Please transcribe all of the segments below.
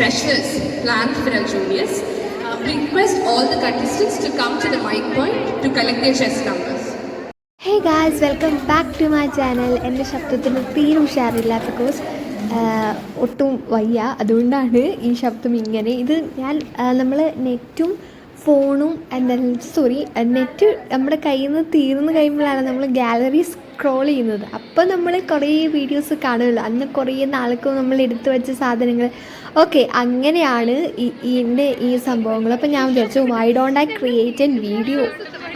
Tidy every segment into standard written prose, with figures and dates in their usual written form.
freshers planned for our juniors. We request all the contestants to come to the mic point to collect their chess numbers. Hey guys, welcome back to my channel. എൻ്റെ ശബ്ദത്തിന് തീരെ ഉഷാറില്ല because ഒട്ടും വയ്യ, അതുകൊണ്ടാണ് ഈ ശബ്ദം ഇങ്ങനെ. ഇത് ഞാൻ നമ്മൾ നെറ്റും ഫോണും നെറ്റ് നമ്മുടെ കയ്യിൽ നിന്ന് തീർന്നു കഴിയുമ്പോഴാണ് നമ്മൾ ഗാലറി സ്ക്രോൾ ചെയ്യുന്നത്. അപ്പോൾ നമ്മൾ കുറേ വീഡിയോസ് കാണുമല്ലോ, അന്ന് കുറേ നാൾക്ക് നമ്മൾ എടുത്തു വെച്ച സാധനങ്ങൾ. ഓക്കെ, അങ്ങനെയാണ് എൻ്റെ ഈ സംഭവങ്ങൾ. അപ്പോൾ ഞാൻ വിചാരിച്ചു why don't I create an video.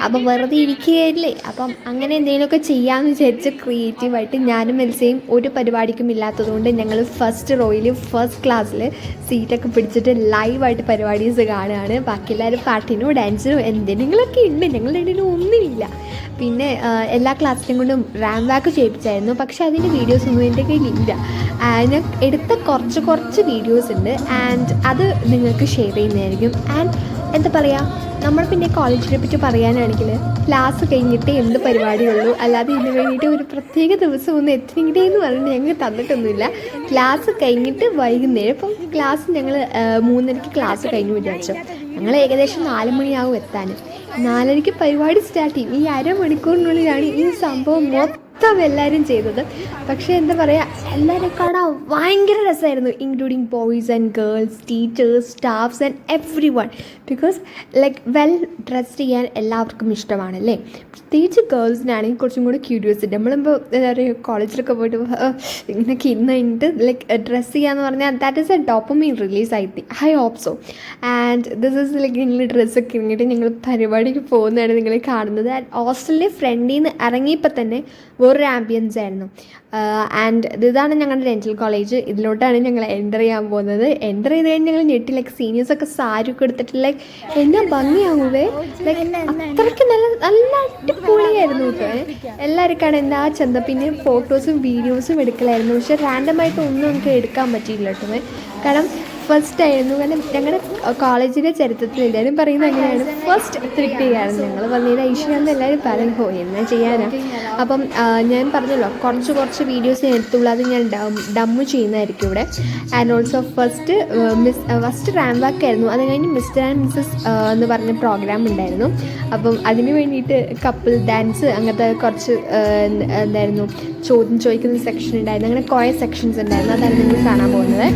അപ്പം വെറുതെ ഇരിക്കുകയല്ലേ, അപ്പം അങ്ങനെ എന്തെങ്കിലുമൊക്കെ ചെയ്യാമെന്ന് വിചാരിച്ച് ക്രിയേറ്റീവായിട്ട് ഞാനും മെൽസയും ഒരു പരിപാടിക്കും ഇല്ലാത്തതുകൊണ്ട് ഞങ്ങൾ ഫസ്റ്റ് റോയിൽ ഫസ്റ്റ് ക്ലാസ്സിൽ സീറ്റൊക്കെ പിടിച്ചിട്ട് ലൈവായിട്ട് പരിപാടീസ് കാണുകയാണ്. ബാക്കി എല്ലാവരും പാട്ടിനോ ഡാൻസിനോ എന്തെങ്കിലുമൊക്കെ ഉണ്ട്, ഞങ്ങളുടെ ഇടയിൽ ഒന്നുമില്ല. പിന്നെ എല്ലാ ക്ലാസ്സിലും കൊണ്ടും റാം വാക്ക് ചെയ്യിപ്പിച്ചായിരുന്നു, പക്ഷേ അതിൻ്റെ വീഡിയോസൊന്നും എൻ്റെ കയ്യിലില്ല. ഞാൻ എടുത്ത കുറച്ച് വീഡിയോസ് ഉണ്ട്, ആൻഡ് അത് നിങ്ങൾക്ക് ഷെയർ ചെയ്യുന്നതായിരിക്കും. ആൻഡ് എന്താ പറയുക, നമ്മൾ പിന്നെ കോളേജിനെ പറ്റി പറയാനാണെങ്കിൽ ക്ലാസ് കഴിഞ്ഞിട്ട് എന്ത് പരിപാടിയുള്ളൂ, അല്ലാതെ ഇതിന് വേണ്ടിയിട്ട് ഒരു പ്രത്യേക ദിവസം ഒന്ന് എത്തിനിങ്ങടേ എന്ന് പറഞ്ഞിട്ട് ഞങ്ങൾ തന്നിട്ടൊന്നുമില്ല. ക്ലാസ് കഴിഞ്ഞിട്ട് വൈകുന്നേരം, ഇപ്പം ക്ലാസ് ഞങ്ങൾ 3:30 ക്ലാസ് കഴിഞ്ഞു വിചാരിച്ചു, ഞങ്ങൾ ഏകദേശം 4 മണിയാവും എത്താൻ. 4:30 പരിപാടി സ്റ്റാർട്ട് ചെയ്യും. ഈ അരമണിക്കൂറിനുള്ളിലാണ് ഈ സംഭവം മൊത്തം എല്ലാവരും ചെയ്തത്. പക്ഷേ എന്താ പറയുക, എല്ലാവരും കാണാൻ ഭയങ്കര രസമായിരുന്നു, including boys and girls, teachers, staffs and every one. Because like well dressed ചെയ്യാൻ എല്ലാവർക്കും ഇഷ്ടമാണല്ലേ. പ്രത്യേകിച്ച് ഗേൾസിനാണെങ്കിൽ കുറച്ചും കൂടി ക്യൂരിയോസിറ്റി. നമ്മളിപ്പോൾ എന്താ പറയുക, കോളേജിലൊക്കെ പോയിട്ട് ഇങ്ങനെയൊക്കെ കഴിഞ്ഞിട്ട് ലൈക്ക് ഡ്രസ്സ് ചെയ്യാന്ന് പറഞ്ഞാൽ that is a dopamine release I hope so. And this is like നിങ്ങൾ ഡ്രസ്സൊക്കെ ഇറങ്ങിയിട്ട് ഞങ്ങൾ പരിപാടിക്ക് പോകുന്നതാണ് നിങ്ങൾ കാണുന്നത്. ആൻഡ് ഹോസ്റ്റലിലെ ഫ്രണ്ടിൽ നിന്ന് ഇറങ്ങിയപ്പോൾ തന്നെ വേറൊരു ആംബിയൻസ് ആയിരുന്നു. ആൻഡ് ഇതാണ് ഞങ്ങളുടെ ഡെൻറ്റൽ കോളേജ്. ഇതിലോട്ടാണ് ഞങ്ങൾ എൻ്റർ ചെയ്യാൻ പോകുന്നത്. എൻ്റർ ചെയ്ത് കഴിഞ്ഞ് ഞങ്ങൾ ഞെട്ടി, ലൈക്ക് സീനിയേഴ്സൊക്കെ സാരി ഒക്കെ എടുത്തിട്ട് ലൈക്ക് എന്നാ ഭംഗിയാവൂവേ, ലൈക്ക് അത്രയ്ക്ക് നല്ല അടിപൊളിയായിരുന്നു കേട്ടോ. എല്ലാവരും കാണാൻ എന്താ ചെന്ത. പിന്നെ ഫോട്ടോസും വീഡിയോസും എടുക്കലായിരുന്നു, പക്ഷേ റാൻഡമായിട്ട് ഒന്നും നമുക്ക് എടുക്കാൻ പറ്റിയില്ല കേട്ടോ. കാരണം ഫസ്റ്റ് ആയിരുന്നു. കാരണം ഞങ്ങളുടെ കോളേജിൻ്റെ ചരിത്രത്തിൽ എല്ലാവരും പറയുന്നത് അങ്ങനെയാണ്, ഫസ്റ്റ് ട്രിപ്പ് ചെയ്യായിരുന്നു. ഞങ്ങൾ വന്നതിൽ ഐശ്വര്യാന്ന് എല്ലാവരും പറഞ്ഞു, എന്നാ ചെയ്യാനാണ്. അപ്പം ഞാൻ പറഞ്ഞല്ലോ കുറച്ച് വീഡിയോസ് ഞാൻ എടുത്തുള്ളൂ, അത് ഞാൻ ഡമ്മ് ചെയ്യുന്നതായിരിക്കും ഇവിടെ. ആൻഡ് ഓൾസോ ഫസ്റ്റ് റാം വാക്ക് ആയിരുന്നു. അത് കഴിഞ്ഞ് മിസ്റ്റർ ആൻഡ് മിസ്സസ് എന്ന് പറഞ്ഞ പ്രോഗ്രാം ഉണ്ടായിരുന്നു. അപ്പം അതിന് വേണ്ടിയിട്ട് കപ്പിൾ ഡാൻസ് അങ്ങനത്തെ കുറച്ച് എന്തായിരുന്നു, ചോദ്യം ചോദിക്കുന്ന സെക്ഷൻ ഉണ്ടായിരുന്നു. അങ്ങനെ കുറേ സെക്ഷൻസ് ഉണ്ടായിരുന്നു. അതാണ് നിങ്ങൾ കാണാൻ പോകുന്നത്.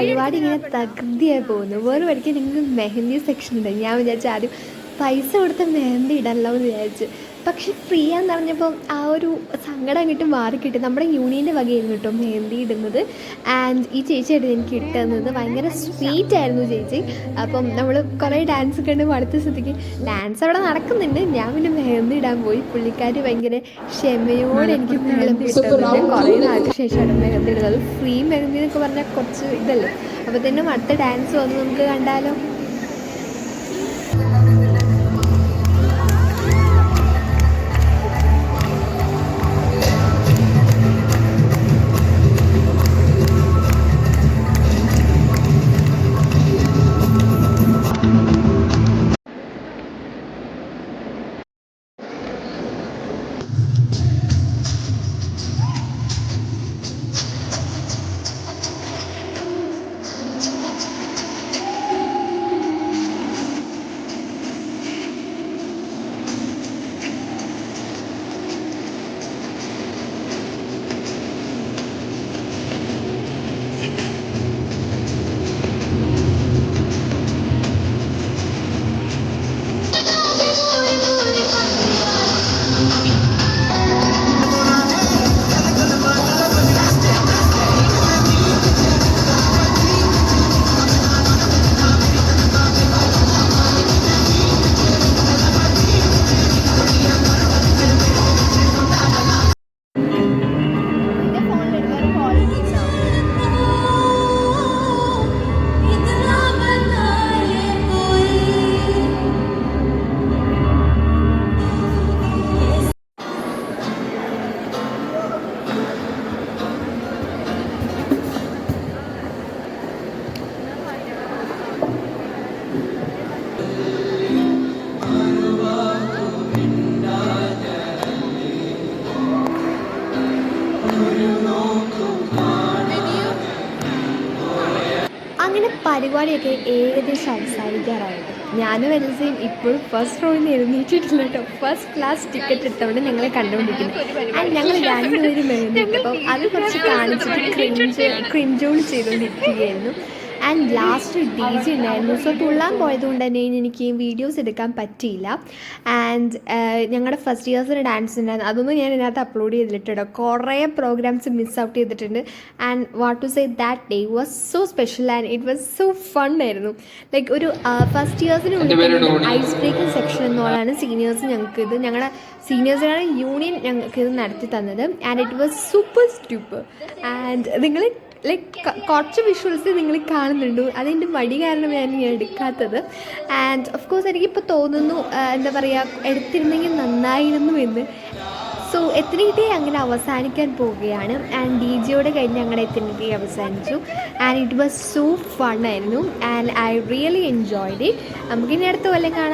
പരിപാടി ഇങ്ങനെ തകൃതിയായി പോകുന്നു. വേറെ പഠിക്കാൻ നിങ്ങൾക്ക് മെഹന്തി സെക്ഷൻ ഉണ്ട്. ഞാൻ വിചാരിച്ചു ആദ്യം പൈസ കൊടുത്ത് മെഹന്തി ഇടല്ലോ എന്ന് വിചാരിച്ചു. പക്ഷെ ഫ്രീ ആന്ന് പറഞ്ഞപ്പോൾ ആ ഒരു സങ്കടം അങ്ങോട്ട് മാറിക്കിട്ടി. നമ്മുടെ യൂണിയൻ്റെ വകയായിരുന്നു കേട്ടോ മെഹന്തി ഇടുന്നത്. ആൻഡ് ഈ ചേച്ചിയായിട്ട് എനിക്ക് ഇട്ടുതന്നത് ഭയങ്കര സ്വീറ്റ് ആയിരുന്നു ചേച്ചി. അപ്പം നമ്മൾ കുറേ ഡാൻസ് ഒക്കെ ഉണ്ട്. അടുത്ത സ്ഥിതിക്ക് ഡാൻസ് അവിടെ നടക്കുന്നുണ്ട്, ഞാൻ പിന്നെ മെഹന്തി ഇടാൻ പോയി. പുള്ളിക്കാരി ഭയങ്കര ക്ഷമയോടെ എനിക്ക് മെഹന്തി ഇട്ടത്. കുറേ നാൾക്ക് ശേഷമാണ് മെഹന്തി ഇടുന്നത്. ഫ്രീ മെഹന്തി എന്നൊക്കെ പറഞ്ഞാൽ കുറച്ച് ഇതല്ലേ. അപ്പോൾ തന്നെ അടുത്ത ഡാൻസ് വന്ന് നമുക്ക് കണ്ടാലോ. അങ്ങനെ പരിപാടിയൊക്കെ ഏകദേശം അവസാനിക്കാറായിട്ട് ഞാനും എൽസയും ഇപ്പോഴും ഫസ്റ്റ് റോയിൽ നിന്ന് എഴുന്നേറ്റിട്ടില്ല കേട്ടോ. ഫസ്റ്റ് ക്ലാസ് ടിക്കറ്റ് എടുത്തോണ്ട് ഞങ്ങളെ കണ്ടുകൊണ്ടിരിക്കുന്നത്. ആൻഡ് ഞങ്ങൾ രണ്ടുപേരും എഴുന്നേറ്റപ്പം അത് കുറച്ച് കാണിച്ചിട്ട് ക്രിഞ്ചോൾ ചെയ്തുകൊണ്ടിരിക്കുകയായിരുന്നു. ആൻഡ് ലാസ്റ്റ് DJ ഉണ്ടായിരുന്നു. സോ തുള്ളാൻ പോയതുകൊണ്ട് തന്നെ എനിക്ക് വീഡിയോസ് എടുക്കാൻ പറ്റിയില്ല. ആൻഡ് ഞങ്ങളുടെ ഫസ്റ്റ് ഇയേഴ്സിന് ഡാൻസ് ഉണ്ടായിരുന്നു. അതൊന്നും ഞാൻ ഇതിനകത്ത് അപ്ലോഡ് ചെയ്തിട്ടുണ്ട്. കുറേ പ്രോഗ്രാംസ് മിസ് ഔട്ട് ചെയ്തിട്ടുണ്ട്. And what to say that day was so special and it was so fun ആയിരുന്നു. ലൈക്ക് ഒരു ഫസ്റ്റ് ഇയേഴ്സിന് ഐസ് ബ്രേക്കിംഗ് സെക്ഷൻ എന്നോളാണ് സീനിയേഴ്സ് ഞങ്ങൾക്ക് ഇത് ഞങ്ങളുടെ സീനിയേഴ്സിനാണ് യൂണിയൻ ഞങ്ങൾക്ക് ഇത് നടത്തി തന്നത്. And it was super stupor. And നിങ്ങൾ ലൈക്ക് കുറച്ച് വിഷ്വൽസ് നിങ്ങൾ കാണുന്നുണ്ട്. അതിൻ്റെ മടി കാരണമാണ് ഞാൻ എടുക്കാത്തത്. ആൻഡ് ഓഫ് കോഴ്സ് എനിക്കിപ്പോൾ തോന്നുന്നു എന്താ പറയുക എടുത്തിരുന്നെങ്കിൽ നന്നായിരുന്നു എന്ന്. സോ എത്തിനിറ്റി അങ്ങനെ അവസാനിക്കാൻ പോവുകയാണ്. ആൻഡ് DJയോടെ കഴിഞ്ഞ് ഞങ്ങളുടെ എത്തിനിറ്റി അവസാനിച്ചു. And it was so fun ആയിരുന്നു. And I really enjoyed it. നമുക്കിനി അടുത്ത കൊല്ലം കാണാം.